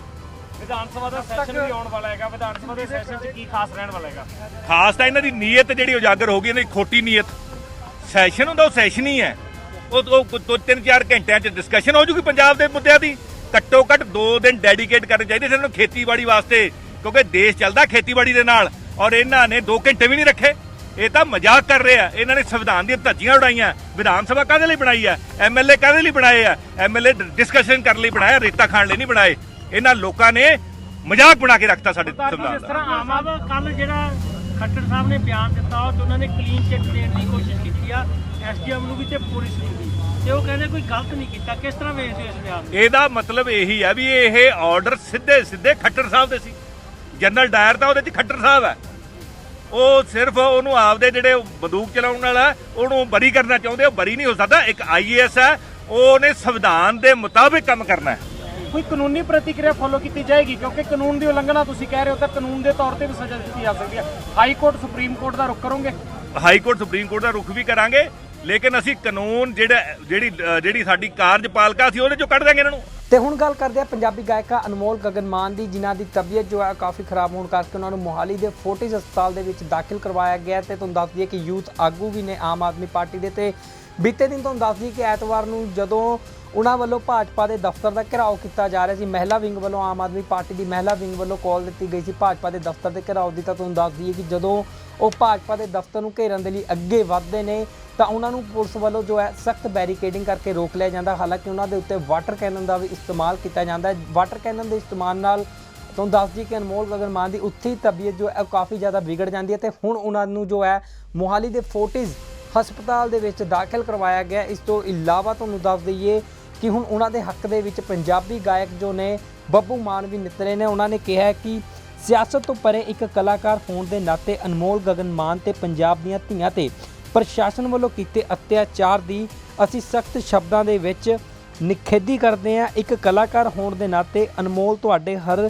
ਵਿਧਾਨ ਸਭਾ ਦਾ ਸੈਸ਼ਨ ਵੀ ਆਉਣ ਵਾਲਾ ਹੈਗਾ. ਵਿਧਾਨ ਸਭਾ ਦੇ ਸੈਸ਼ਨ 'ਚ ਕੀ ਖਾਸ ਰਹਿਣ ਵਾਲਾ ਹੈਗਾ? ਖਾਸ ਤਾਂ ਇਹਨਾਂ ਦੀ ਨੀਅਤ ਜਿਹੜੀ ਉਜਾਗਰ ਹੋ ਗਈ, ਇਹਨਾਂ ਦੀ ਖੋਟੀ ਨੀਅਤ. ਸੈਸ਼ਨ ਹੁੰਦਾ ਉਹ ਸੈਸ਼ਨ ਹੀ ਹੈ. ਉਹ 2-3-4 ਘੰਟਿਆਂ 'ਚ ਡਿਸਕਸ਼ਨ ਹੋ ਜੂਗੀ ਪੰਜਾਬ ਦੇ ਮੁੱਦਿਆਂ ਦੀ. ਘੱਟੋ ਘੱਟ 2 ਦਿਨ ਡੈਡੀਕੇਟ ਕਰਨੇ ਚਾਹੀਦੇ ਸਾਨੂੰ ਖੇਤੀਬਾੜੀ ਵਾਸਤੇ, ਕਿਉਂਕਿ ਦੇਸ਼ ਚੱਲਦਾ ਖੇਤੀਬਾੜੀ ਦੇ ਨਾਲ. ਔਰ ਇਹਨਾਂ ਨੇ 2 ਘੰਟੇ ਵੀ ਨਹੀਂ ਰੱਖੇ. ਇਹ ਤਾਂ ਮਜ਼ਾਕ ਕਰ ਰਹੇ ਆ. ਇਹਨਾਂ ਨੇ ਸੰਵਿਧਾਨ ਦੀਆਂ ਧੱਜੀਆਂ ਉਡਾਈਆਂ. ਵਿਧਾਨ ਸਭਾ ਕਾਹਦੇ ਲਈ ਬਣਾਈ ਆ? ਐਮਐਲਏ ਕਾਹਦੇ ਲਈ ਬਣਾਏ ਆ? ਐਮਐਲਏ ਡਿਸਕਸ਼ਨ ਕਰਨ ਲਈ ਬਣਾਇਆ, ਰੇਤਾ ਖਾਣ ਲਈ ਨਹੀਂ ਬਣਾਏ. ਇਹਨਾਂ ਲੋਕਾਂ ਨੇ ਮਜ਼ਾਕ ਬਣਾ ਕੇ ਰੱਖਤਾ ਸਾਡੇ ਸੰਵਿਧਾਨ ਜਿਸ ਦਾ. ਤਰ੍ਹਾਂ ਆਮ ਆਦਮੀ ਕੱਲ ਜਿਹੜਾ ਖੱਟਰ ਸਾਹਿਬ ਨੇ ਬਿਆਨ ਦਿੱਤਾ ਉਹ 'ਚ ਉਹਨਾਂ ਨੇ ਕਲੀਨ ਚਿੱਟ ਦੇਣ ਦੀ ਕੋਸ਼ਿਸ਼ ਕੀਤੀ ਆ ਐਸਡੀਐਮ ਨੂੰ ਵੀ ਤੇ ਪੁਲਿਸ ਨੂੰ ਵੀ, ਤੇ ਉਹ ਕਹਿੰਦੇ ਕੋਈ ਗਲਤ ਨਹੀਂ ਕੀਤਾ. ਕਿਸ ਤਰ੍ਹਾਂ ਵੇਖਦੇ ਹੋ ਇਸ ਬਿਆਨ ਨੂੰ? ਇਹਦਾ ਮਤਲਬ ਇਹੀ ਆ ਵੀ ਇਹ ਆਰਡਰ ਸਿੱਧੇ ਖੱਟਰ ਸਾਹਿਬ ਦੇ ਸੀ. ਜਨਰਲ ਡਾਇਰ ਤਾਂ ਉਹਦੇ 'ਚ ਖੱਟਰ ਸਾਹਿਬ ਹੈ. ਉਹ ਸਿਰਫ ਉਹਨੂੰ ਆਪਦੇ ਜਿਹੜੇ ਬੰਦੂਕ ਚਲਾਉਣ ਵਾਲਾ ਉਹਨੂੰ ਬਰੀ ਕਰਨਾ ਚਾਹੁੰਦੇ. ਉਹ ਬਰੀ ਨਹੀਂ ਹੋ ਸਕਦਾ. ਇੱਕ ਆਈਏਐਸ ਹੈ, ਉਹਨੇ ਸੰਵਿਧਾਨ ਦੇ ਮੁਤਾਬਿਕ ਕੰਮ ਕਰਨਾ ਹੈ. ਕੋਈ ਕਾਨੂੰਨੀ ਪ੍ਰਤੀਕਿਰਿਆ ਫੋਲੋ ਕੀਤੀ ਜਾਏਗੀ? ਕਿਉਂਕਿ ਕਾਨੂੰਨ ਦੀ ਉਲੰਘਣਾ ਤੁਸੀਂ ਕਹਿ ਰਹੇ ਹੋ ਤਾਂ ਕਾਨੂੰਨ ਦੇ ਤੌਰ ਤੇ ਵੀ ਸਜ਼ਾ ਦਿੱਤੀ ਜਾ ਸਕਦੀ ਹੈ. ਹਾਈ ਕੋਰਟ ਸੁਪਰੀਮ ਕੋਰਟ ਦਾ ਰੁਖ ਕਰੋਗੇ? ਹਾਈ ਕੋਰਟ ਸੁਪਰੀਮ ਕੋਰਟ ਦਾ ਰੁਖ ਵੀ ਕਰਾਂਗੇ, ਲੇਕਿਨ ਅਸੀਂ ਕਾਨੂੰਨ ਜਿਹੜੀ ਸਾਡੀ ਕਾਰਜਪਾਲਿਕਾ ਸੀ ਉਹਦੇ ਚੋਂ ਕੱਢ ਦਾਂਗੇ ਇਹਨਾਂ ਨੂੰ. ਤੇ ਹੁਣ ਗੱਲ ਕਰਦੇ ਆ ਪੰਜਾਬੀ ਗਾਇਕਾ ਅਨਮੋਲ ਗਗਨ ਮਾਨ ਦੀ, ਜਿਨ੍ਹਾਂ ਦੀ ਤਬੀਅਤ ਜੋ ਹੈ ਕਾਫੀ ਖਰਾਬ ਹੋਣ ਕਰਕੇ ਉਹਨਾਂ ਨੂੰ ਮੋਹਾਲੀ ਦੇ ਫੋਰਟਿਸ ਹਸਪਤਾਲ ਦੇ ਵਿੱਚ ਦਾਖਲ ਕਰਵਾਇਆ ਗਿਆ. ਤੇ ਤੁਹਾਨੂੰ ਦੱਸ ਦਈਏ ਕਿ ਯੂਥ ਆਗੂ ਵੀ ਨੇ ਆਮ ਆਦਮੀ ਪਾਰਟੀ ਦੇ, ਤੇ ਬੀਤੇ ਦਿਨ ਤੁਹਾਨੂੰ ਦੱਸ ਦਈਏ ਕਿ ਐਤਵਾਰ ਨੂੰ ਜਦੋਂ ਉਹਨਾਂ ਵੱਲੋਂ ਭਾਜਪਾ ਦੇ ਦਫ਼ਤਰ ਦਾ ਘਿਰਾਓ ਕੀਤਾ ਜਾ ਰਿਹਾ ਸੀ, ਮਹਿਲਾ ਵਿੰਗ ਵੱਲੋਂ, ਆਮ ਆਦਮੀ ਪਾਰਟੀ ਦੀ ਮਹਿਲਾ ਵਿੰਗ ਵੱਲੋਂ ਕਾਲ ਦਿੱਤੀ ਗਈ ਸੀ ਭਾਜਪਾ ਦੇ ਦਫ਼ਤਰ ਦੇ ਘਿਰਾਓ ਦੀ, ਤਾਂ ਤੁਹਾਨੂੰ ਦੱਸ ਦਈਏ ਕਿ ਜਦੋਂ ਉਹ ਭਾਜਪਾ ਦੇ ਦਫ਼ਤਰ ਨੂੰ ਘੇਰਨ ਦੇ ਲਈ ਅੱਗੇ ਵੱਧਦੇ ਨੇ ਤਾਂ ਉਹਨਾਂ ਨੂੰ ਪੁਲਿਸ ਵੱਲੋਂ ਜੋ ਹੈ ਸਖਤ ਬੈਰੀਕੇਡਿੰਗ ਕਰਕੇ ਰੋਕ ਲਿਆ ਜਾਂਦਾ. ਹਾਲਾਂਕਿ ਉਹਨਾਂ ਦੇ ਉੱਤੇ ਵਾਟਰ ਕੈਨਨ ਦਾ ਵੀ ਇਸਤੇਮਾਲ ਕੀਤਾ ਜਾਂਦਾ ਹੈ. ਵਾਟਰ ਕੈਨਨ ਦੇ ਇਸਤੇਮਾਲ ਨਾਲ ਤੁਹਾਨੂੰ ਦੱਸ ਦਈਏ ਕਿ ਅਨਮੋਲ ਗਗਨ ਮਾਨ ਦੀ ਉੱਥੇ ਹੀ ਤਬੀਅਤ ਜੋ ਹੈ ਕਾਫੀ ਜ਼ਿਆਦਾ ਵਿਗੜ ਜਾਂਦੀ ਹੈ ਤੇ ਹੁਣ ਉਹਨਾਂ ਨੂੰ ਜੋ ਹੈ ਮੋਹਾਲੀ ਦੇ ਫੋਰਟਿਸ ਹਸਪਤਾਲ ਦੇ ਵਿੱਚ ਦਾਖਲ ਕਰਵਾਇਆ ਗਿਆ. ਇਸ ਤੋਂ ਇਲਾਵਾ ਤੁਹਾਨੂੰ ਦੱਸ ਦਈਏ ਕਿ ਹੁਣ ਉਹਨਾਂ ਦੇ ਹੱਕ ਦੇ ਵਿੱਚ ਪੰਜਾਬੀ ਗਾਇਕ ਜੋ ਨੇ ਬੱਬੂ ਮਾਨ ਵੀ ਨਿਤਰੇ ਨੇ। ਉਹਨਾਂ ਨੇ ਕਿਹਾ ਕਿ ਸਿਆਸਤ ਤੋਂ ਪਰੇ ਇੱਕ ਕਲਾਕਾਰ ਹੋਣ ਦੇ ਨਾਤੇ ਅਨਮੋਲ ਗਗਨ ਮਾਨ ਤੇ ਪੰਜਾਬ ਦੀਆਂ ਧੀਆਂ ਤੇ ਪ੍ਰਸ਼ਾਸਨ ਵੱਲੋਂ ਕੀਤੇ ਅਤਿਆਚਾਰ ਦੀ ਅਸੀਂ ਸਖਤ ਸ਼ਬਦਾਂ ਦੇ ਵਿੱਚ ਨਿਖੇਧੀ ਕਰਦੇ ਹਾਂ। ਇੱਕ ਕਲਾਕਾਰ ਹੋਣ ਦੇ ਨਾਤੇ ਅਨਮੋਲ ਤੁਹਾਡੇ ਹਰ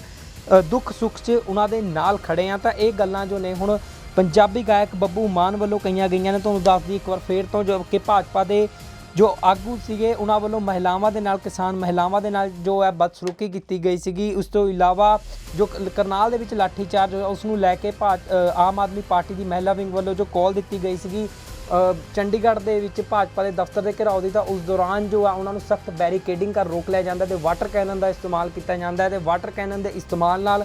ਦੁੱਖ ਸੁੱਖ 'ਚ ਉਹਨਾਂ ਦੇ ਨਾਲ ਖੜੇ ਆ। ਤਾਂ ਇਹ ਗੱਲਾਂ ਜੋ ਨੇ ਹੁਣ ਪੰਜਾਬੀ ਗਾਇਕ ਬੱਬੂ ਮਾਨ ਵੱਲੋਂ ਕਹੀਆਂ ਗਈਆਂ ਨੇ। ਤੁਹਾਨੂੰ ਦੱਸ ਦਈਏ ਇੱਕ ਵਾਰ ਫੇਰ ਤੋਂ ਜੋ ਕਿ ਭਾਜਪਾ ਦੇ ਜੋ ਆਗੂ ਸੀਗੇ ਉਹਨਾਂ ਵੱਲੋਂ ਮਹਿਲਾਵਾਂ ਦੇ ਨਾਲ ਕਿਸਾਨ ਮਹਿਲਾਵਾਂ ਦੇ ਨਾਲ ਜੋ ਹੈ ਬਦਸਲੂਕੀ ਕੀਤੀ ਗਈ ਸੀਗੀ। ਉਸ ਤੋਂ ਇਲਾਵਾ ਜੋ ਕਰਨਾਲ ਦੇ ਵਿੱਚ ਲਾਠੀਚਾਰਜ ਹੋਇਆ ਉਸ ਨੂੰ ਲੈ ਕੇ ਆਮ ਆਦਮੀ ਪਾਰਟੀ ਦੀ ਮਹਿਲਾ ਵਿੰਗ ਵੱਲੋਂ ਜੋ ਕਾਲ ਦਿੱਤੀ ਗਈ ਸੀਗੀ ਚੰਡੀਗੜ੍ਹ ਦੇ ਵਿੱਚ ਭਾਜਪਾ ਦੇ ਦਫ਼ਤਰ ਦੇ ਘਿਰਾਓ ਦੀ, ਤਾਂ ਉਸ ਦੌਰਾਨ ਜੋ ਆ ਉਹਨਾਂ ਨੂੰ ਸਖਤ ਬੈਰੀਕੇਡਿੰਗ ਕਰ ਰੋਕ ਲਿਆ ਜਾਂਦਾ ਤੇ ਵਾਟਰ ਕੈਨਨ ਦਾ ਇਸਤੇਮਾਲ ਕੀਤਾ ਜਾਂਦਾ ਤੇ ਵਾਟਰ ਕੈਨਨ ਦੇ ਇਸਤੇਮਾਲ ਨਾਲ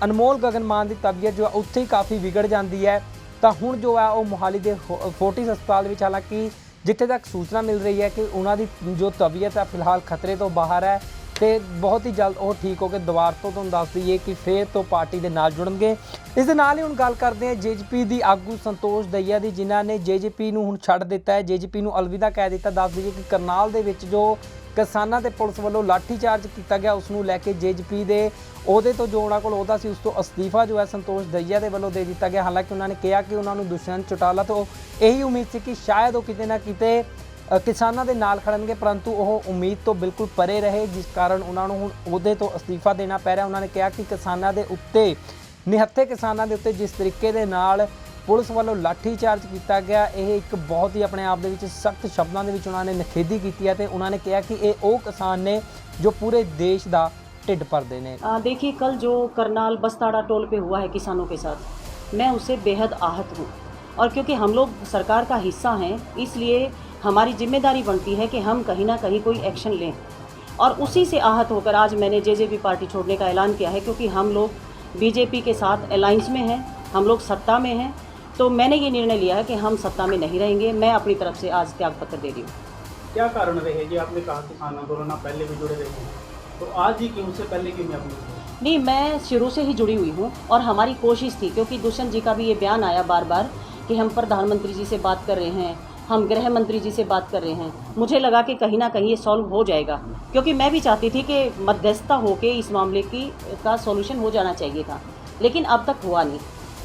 ਅਨਮੋਲ ਗਗਨ ਮਾਨ ਦੀ ਤਬੀਅਤ ਜੋ ਉੱਥੇ ਹੀ ਕਾਫੀ ਵਿਗੜ ਜਾਂਦੀ ਹੈ। ਤਾਂ ਹੁਣ ਜੋ ਹੈ ਉਹ ਮੋਹਾਲੀ ਦੇ ਫੋਰਟਿਸ ਹਸਪਤਾਲ ਵਿੱਚ, ਹਾਲਾਂਕਿ ਜਿੱਥੇ ਤੱਕ ਸੂਚਨਾ ਮਿਲ ਰਹੀ ਹੈ ਕਿ ਉਹਨਾਂ ਦੀ ਜੋ ਤਬੀਅਤ ਹੈ ਫਿਲਹਾਲ ਖਤਰੇ ਤੋਂ ਬਾਹਰ ਹੈ ਤੇ ਬਹੁਤ ਹੀ ਜਲਦ ਉਹ ਠੀਕ ਹੋ ਕੇ ਦੁਬਾਰਾ ਤੋਂ ਤੁਹਾਨੂੰ ਦੱਸ ਦਈਏ ਕਿ ਫੇਰ ਤੋਂ ਪਾਰਟੀ ਦੇ ਨਾਲ ਜੁੜਨਗੇ। ਇਸ ਦੇ ਨਾਲ ਹੀ ਹੁਣ ਗੱਲ ਕਰਦੇ ਹਾਂ ਜੇਜੇਪੀ ਦੀ ਆਗੂ ਸੰਤੋਸ਼ ਦਈਆ ਦੀ, ਜਿਨ੍ਹਾਂ ਨੇ ਜੇਜੇਪੀ ਨੂੰ ਹੁਣ ਛੱਡ ਦਿੱਤਾ ਹੈ, ਜੇਜੇਪੀ ਨੂੰ ਅਲਵਿਦਾ ਕਹਿ ਦਿੱਤਾ। ਦੱਸ ਦਈਏ ਕਿ ਕਰਨਾਲ ਦੇ ਵਿੱਚ ਜੋ ਕਿਸਾਨਾਂ ਤੇ ਪੁਲਿਸ ਵੱਲੋਂ ਲਾਠੀਚਾਰਜ ਕੀਤਾ ਗਿਆ ਉਸ ਨੂੰ ਲੈ ਕੇ ਜੇਜੇਪੀ ਦੇ ਅਹੁਦੇ ਤੋਂ ਜੋ ਉਹਨਾਂ ਕੋਲ ਅਹੁਦਾ ਸੀ ਉਸ ਤੋਂ ਅਸਤੀਫਾ ਜੋ ਹੈ ਸੰਤੋਸ਼ ਦਈਆ ਦੇ ਵੱਲੋਂ ਦੇ ਦਿੱਤਾ ਗਿਆ। ਹਾਲਾਂਕਿ ਉਹਨਾਂ ਨੇ ਕਿਹਾ ਕਿ ਉਹਨਾਂ ਨੂੰ ਦੁਸ਼ਯੰਤ ਚੌਟਾਲਾ ਤੋਂ ਇਹੀ ਉਮੀਦ ਸੀ ਕਿ ਸ਼ਾਇਦ ਉਹ ਕਿਤੇ ਨਾ ਕਿਤੇ ਕਿਸਾਨਾਂ ਦੇ ਨਾਲ ਖੜਨਗੇ, ਪਰੰਤੂ ਉਹ ਉਮੀਦ ਤੋਂ ਬਿਲਕੁਲ ਪਰੇ ਰਹੇ, ਜਿਸ ਕਾਰਨ ਉਹਨਾਂ ਨੂੰ ਹੁਣ ਅਹੁਦੇ ਤੋਂ ਅਸਤੀਫਾ ਦੇਣਾ ਪੈ ਰਿਹਾ। ਉਹਨਾਂ ਨੇ ਕਿਹਾ ਕਿ ਕਿਸਾਨਾਂ ਦੇ ਉੱਤੇ ਨਿਹੱਥੇ ਕਿਸਾਨਾਂ ਦੇ ਉੱਤੇ ਜਿਸ ਤਰੀਕੇ ਦੇ ਨਾਲ ਪੁਲਿਸ ਵੱਲੋਂ ਲਾਠੀਚਾਰਜ ਕੀਤਾ ਗਿਆ ਇਹ ਇੱਕ ਬਹੁਤ ਹੀ ਆਪਣੇ ਆਪ ਦੇ ਵਿੱਚ ਸਖਤ ਸ਼ਬਦਾਂ ਦੇ ਵਿੱਚ ਉਹਨਾਂ ਨੇ ਨਿਖੇਧੀ ਕੀਤੀ ਹੈ ਤੇ ਉਹਨਾਂ ਨੇ ਕਿਹਾ ਕਿ ਇਹ ਉਹ ਕਿਸਾਨ ਨੇ ਜੋ पूरे देश ਦਾ ਢਿੱਡ ਭਰਦੇ ਨੇ। देखिए कल जो करनाल बस्ताड़ा टोल पे हुआ है किसानों के साथ, मैं उससे बेहद आहत हूँ और क्योंकि हम लोग सरकार का हिस्सा हैं इसलिए हमारी जिम्मेदारी बनती है कि हम कहीं ना कहीं कोई एक्शन लें और उसी से आहत होकर आज मैंने जेजेपी पार्टी छोड़ने का ऐलान किया है, क्योंकि हम लोग बीजेपी के साथ अलायंस में हैं, हम लोग सत्ता में हैं, तो मैंने ये निर्णय लिया है कि हम सत्ता में नहीं रहेंगे। मैं अपनी तरफ से आज त्यागपत्र दे रही हूँ। क्या कारण रहे जी? आपने कहा किसान आंदोलन आप पहले भी जुड़े रहे हैं, तो आज ही क्यों, उससे पहले क्यों नहीं आपने? नहीं, मैं शुरू से ही जुड़ी हुई हूँ और हमारी कोशिश थी, क्योंकि दुष्यंत जी का भी ये बयान आया बार बार कि हम प्रधानमंत्री जी से बात कर रहे हैं, हम गृह मंत्री जी से बात कर रहे हैं। मुझे लगा कि कहीं ना कहीं ये सॉल्व हो जाएगा, क्योंकि मैं भी चाहती थी कि मध्यस्थता होकर इस मामले का सॉल्यूशन हो जाना चाहिए था, लेकिन अब तक हुआ नहीं।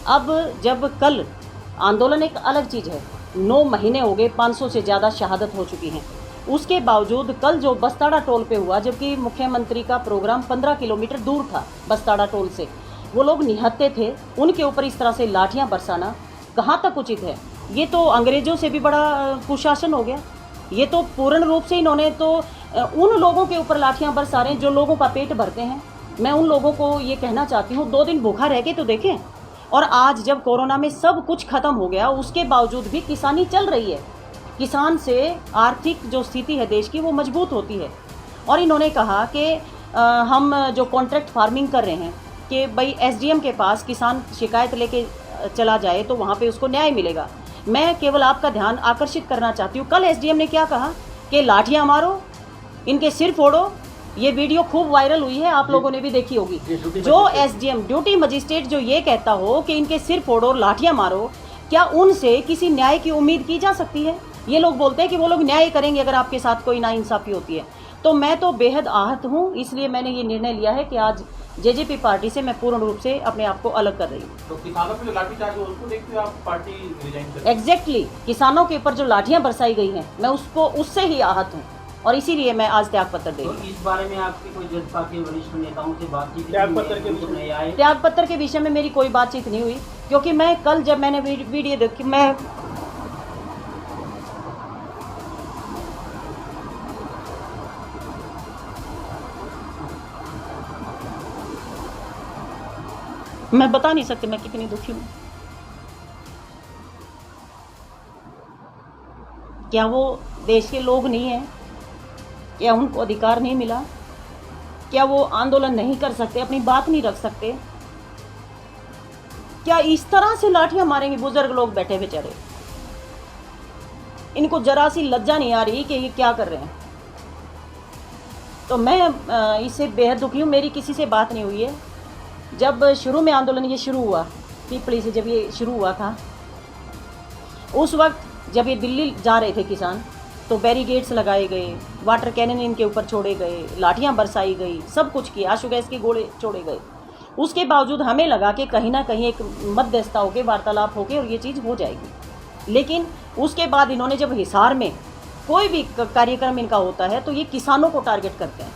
अब जब कल आंदोलन एक अलग चीज़ है, 9 महीने हो गए, 500 से ज़्यादा शहादत हो चुकी हैं, उसके बावजूद कल जो बस्ताड़ा टोल पे हुआ, जबकि मुख्यमंत्री का प्रोग्राम 15 किलोमीटर दूर था बस्ताड़ा टोल से, वो लोग निहत्थे थे, उनके ऊपर इस तरह से लाठियां बरसाना कहाँ तक उचित है? ये तो अंग्रेज़ों से भी बड़ा कुशासन हो गया। ये तो पूर्ण रूप से इन्होंने तो उन लोगों के ऊपर लाठियां बरसा रहे हैं जो लोगों का पेट भरते हैं। मैं उन लोगों को ये कहना चाहती हूँ, 2 दिन भूखा रह के तो देखें। और आज जब कोरोना में सब कुछ ख़त्म हो गया, उसके बावजूद भी किसानी चल रही है। किसान से आर्थिक जो स्थिति है देश की वो मजबूत होती है। और इन्होंने कहा कि हम जो कॉन्ट्रैक्ट फार्मिंग कर रहे हैं कि भाई एसडीएम के पास किसान शिकायत लेके चला जाए तो वहाँ पे उसको न्याय मिलेगा। मैं केवल आपका ध्यान आकर्षित करना चाहती हूँ, कल एसडीएम ने क्या कहा कि लाठियाँ मारो, इनके सिर फोड़ो। ये वीडियो खूब वायरल हुई है, आप लोगों ने भी देखी होगी। जो एसडीएम ड्यूटी मजिस्ट्रेट जो ये कहता हो कि इनके सिर फोड़ो, लाठियाँ मारो, क्या उनसे किसी न्याय की उम्मीद की जा सकती है? ये लोग बोलते हैं कि वो लोग न्याय करेंगे अगर आपके साथ कोई नाइंसाफ़ी होती है। तो मैं तो बेहद आहत हूँ, इसलिए मैंने ये निर्णय लिया है कि आज जेजेपी पार्टी से मैं पूर्ण रूप से अपने आप को अलग कर रही हूँ। तो किसानों पे जो लाठीचार्ज हुआ उसको देखते हुए आप पार्टी रिजाइन कर? एग्जैक्टली, किसानों के ऊपर जो लाठियाँ बरसाई गई हैं, मैं उससे ही आहत हूँ और इसीलिए मैं आज त्यागपत्र दे रही हूँ। इस बारे में आपकी कोई जनता के वरिष्ठ नेताओं से बातचीत? त्यागपत्र के विषय में आए? त्यागपत्र के विषय में मेरी कोई बातचीत नहीं हुई, क्योंकि मैं कल जब मैंने वीडियो देखी, मैं बता नहीं सकती मैं कितनी दुखी हूँ। क्या वो देश के लोग नहीं हैं? क्या उनको अधिकार नहीं मिला? क्या वो आंदोलन नहीं कर सकते, अपनी बात नहीं रख सकते? क्या इस तरह से लाठियां मारेंगे? बुजुर्ग लोग बैठे बेचारे, इनको जरा सी लज्जा नहीं आ रही कि ये क्या कर रहे हैं। तो मैं इससे बेहद दुखी हूँ। मेरी किसी से बात नहीं हुई है। जब शुरू में आंदोलन ये शुरू हुआ, पिपली से जब ये शुरू हुआ था, उस वक्त जब ये दिल्ली जा रहे थे किसान, तो बैरिगेड्स लगाए गए, वाटर कैनन इनके ऊपर छोड़े गए, लाठियां बरसाई गई, सब कुछ किया, आंसू गैस के गोले छोड़े गए। उसके बावजूद हमें लगा कि कहीं ना कहीं एक मध्यस्थता होकर, वार्तालाप होकर और ये चीज़ हो जाएगी। लेकिन उसके बाद इन्होंने जब हिसार में कोई भी कार्यक्रम इनका होता है तो ये किसानों को टारगेट करते हैं।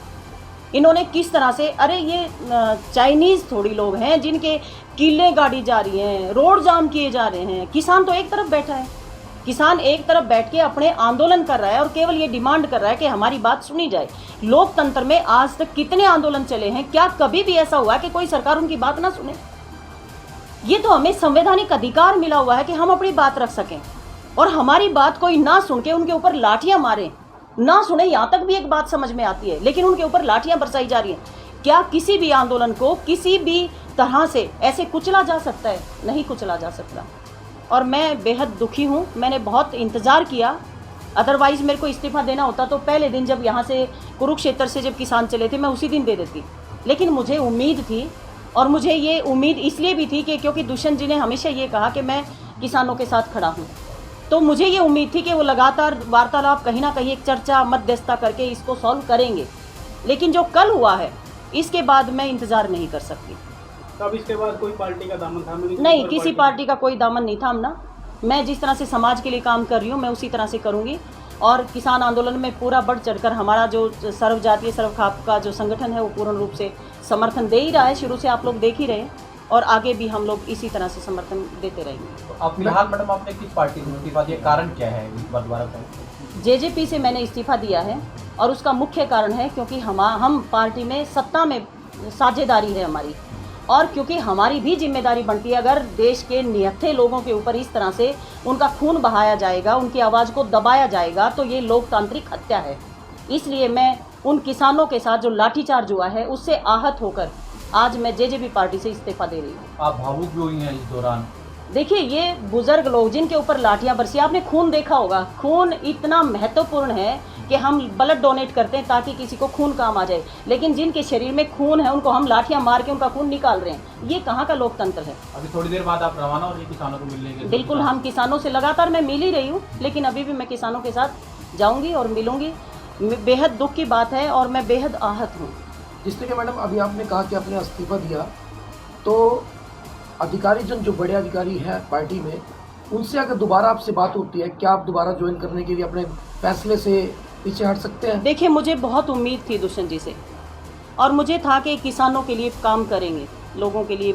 इन्होंने किस तरह से, अरे ये चाइनीज़ थोड़ी लोग हैं जिनके किले गाड़ी जा रही हैं, रोड जाम किए जा रहे हैं, किसान तो एक तरफ बैठा है, किसान एक तरफ बैठ के अपने आंदोलन कर रहा है और केवल ये डिमांड कर रहा है कि हमारी बात सुनी जाए। लोकतंत्र में आज तक कितने आंदोलन चले हैं, क्या कभी भी ऐसा हुआ कि कोई सरकार उनकी बात ना सुने? ये तो हमें संवैधानिक अधिकार मिला हुआ है कि हम अपनी बात रख सकें, और हमारी बात कोई ना सुन के उनके ऊपर लाठियां मारे, ना सुने, यहाँ तक भी एक बात समझ में आती है, लेकिन उनके ऊपर लाठियां बरसाई जा रही हैं। क्या किसी भी आंदोलन को किसी भी तरह से ऐसे कुचला जा सकता है? नहीं कुचला जा सकता। और मैं बेहद दुखी हूँ। मैंने बहुत इंतज़ार किया, अदरवाइज़ मेरे को इस्तीफ़ा देना होता तो पहले दिन जब यहाँ से कुरुक्षेत्र से जब किसान चले थे मैं उसी दिन दे देती, लेकिन मुझे उम्मीद थी, और मुझे ये उम्मीद इसलिए भी थी कि क्योंकि दुष्यंत जी ने हमेशा ये कहा कि मैं किसानों के साथ खड़ा हूँ, तो मुझे ये उम्मीद थी कि वो लगातार वार्तालाप, कहीं ना कहीं एक चर्चा, मध्यस्थता करके इसको सॉल्व करेंगे। लेकिन जो कल हुआ है इसके बाद मैं इंतज़ार नहीं कर सकती। तब इसके बाद कोई पार्टी का दामन थामने? नहीं, किसी पार्टी का कोई दामन नहीं थामना। मैं जिस तरह से समाज के लिए काम कर रही हूँ मैं उसी तरह से करूँगी, और किसान आंदोलन में पूरा बढ़ चढ़कर हमारा जो सर्वजातीय सर्वखाप का जो संगठन है वो पूर्ण रूप से समर्थन दे ही रहा है। शुरू से आप लोग देख ही रहे हैं, और आगे भी हम लोग इसी तरह से समर्थन देते रहेंगे। तो आप फिलहाल मैडम आपने किस पार्टी से इस्तीफा दिया, कारण क्या है इस बार दोबारा? जेजेपी से मैंने इस्तीफा दिया है, और उसका मुख्य कारण है क्योंकि हम पार्टी में सत्ता में साझेदारी है हमारी, और क्योंकि हमारी भी जिम्मेदारी बनती है। अगर देश के निहत्थे लोगों के ऊपर इस तरह से उनका खून बहाया जाएगा, उनकी आवाज़ को दबाया जाएगा, तो ये लोकतांत्रिक हत्या है। इसलिए मैं उन किसानों के साथ जो लाठीचार्ज हुआ है उससे आहत होकर आज मैं जेजेपी पार्टी से इस्तीफा दे रही हूँ। आप भावुक भी हुई हैं इस दौरान? देखिए, ये बुजुर्ग लोग जिनके ऊपर लाठियां बरसी, आपने खून देखा होगा, खून इतना महत्वपूर्ण है कि हम ब्लड डोनेट करते हैं ताकि किसी को खून काम आ जाए, लेकिन जिनके शरीर में खून है उनको हम लाठियां मार के उनका खून निकाल रहे हैं। ये कहाँ का लोकतंत्र है? अभी थोड़ी देर बाद आप रवाना हो रही है किसानों को मिलने के लिए? बिल्कुल, हम किसानों से लगातार मैं मिल ही रही हूँ, लेकिन अभी भी मैं किसानों के साथ जाऊँगी और मिलूँगी। बेहद दुख की बात है और मैं बेहद आहत हूँ। जिस तरह मैडम अभी आपने कहा कि आपने इस्तीफा दिया, तो अधिकारी जो बड़े अधिकारी हैं पार्टी में, उनसे अगर दोबारा आपसे बात होती है, क्या आप दोबारा ज्वाइन करने के लिए अपने फैसले से पीछे हट सकते हैं? देखिए, मुझे बहुत उम्मीद थी दुष्यंत जी से, और मुझे था कि किसानों के लिए काम करेंगे, लोगों के लिए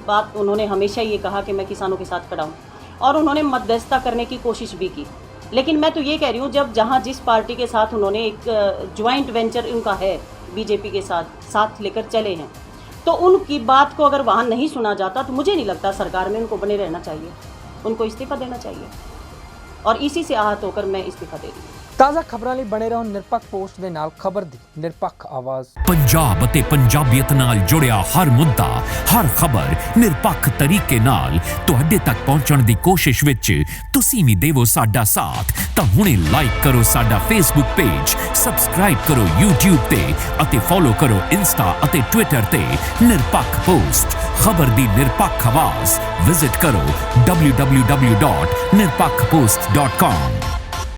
बात। उन्होंने हमेशा ये कहा कि मैं किसानों के साथ खड़ा हूँ, और उन्होंने मध्यस्थता करने की कोशिश भी की। लेकिन मैं तो ये कह रही हूँ, जब जहाँ जिस पार्टी के साथ उन्होंने एक ज्वाइंट वेंचर उनका है बीजेपी के साथ लेकर चले हैं, तो उनकी बात को अगर वहाँ नहीं सुना जाता तो मुझे नहीं लगता सरकार में उनको बने रहना चाहिए, उनको इस्तीफा देना चाहिए, और इसी से आहत होकर मैं इस्तीफा दे रही हूँ। ਤਾਜ਼ਾ ਖਬਰਾਂ ਲਈ ਬਣੇ ਰਹੋ ਨਿਰਪੱਖ ਪੋਸਟ ਦੇ ਨਾਲ, ਖਬਰ ਦੀ ਨਿਰਪੱਖ ਆਵਾਜ਼। ਪੰਜਾਬ ਅਤੇ ਪੰਜਾਬੀਅਤ ਨਾਲ ਜੁੜਿਆ ਹਰ ਮੁੱਦਾ, ਹਰ ਖਬਰ ਨਿਰਪੱਖ ਤਰੀਕੇ ਨਾਲ ਤੁਹਾਡੇ ਤੱਕ ਪਹੁੰਚਣ ਦੀ ਕੋਸ਼ਿਸ਼ ਵਿੱਚ ਤੁਸੀਂ ਵੀ ਦੇਵੋ ਸਾਡਾ ਸਾਥ। ਤਾਂ ਹੁਣੇ ਲਾਈਕ ਕਰੋ ਸਾਡਾ ਫੇਸਬੁੱਕ ਪੇਜ, ਸਬਸਕ੍ਰਾਈਬ ਕਰੋ YouTube ਤੇ ਅਤੇ ਫੋਲੋ ਕਰੋ ਇੰਸਟਾ ਅਤੇ ਟਵਿੱਟਰ ਤੇ ਨਿਰਪੱਖ ਪੋਸਟ। ਖਬਰ ਦੀ ਨਿਰਪੱਖ ਆਵਾਜ਼। ਵਿਜ਼ਿਟ ਕਰੋ www.nirpakhpost.com।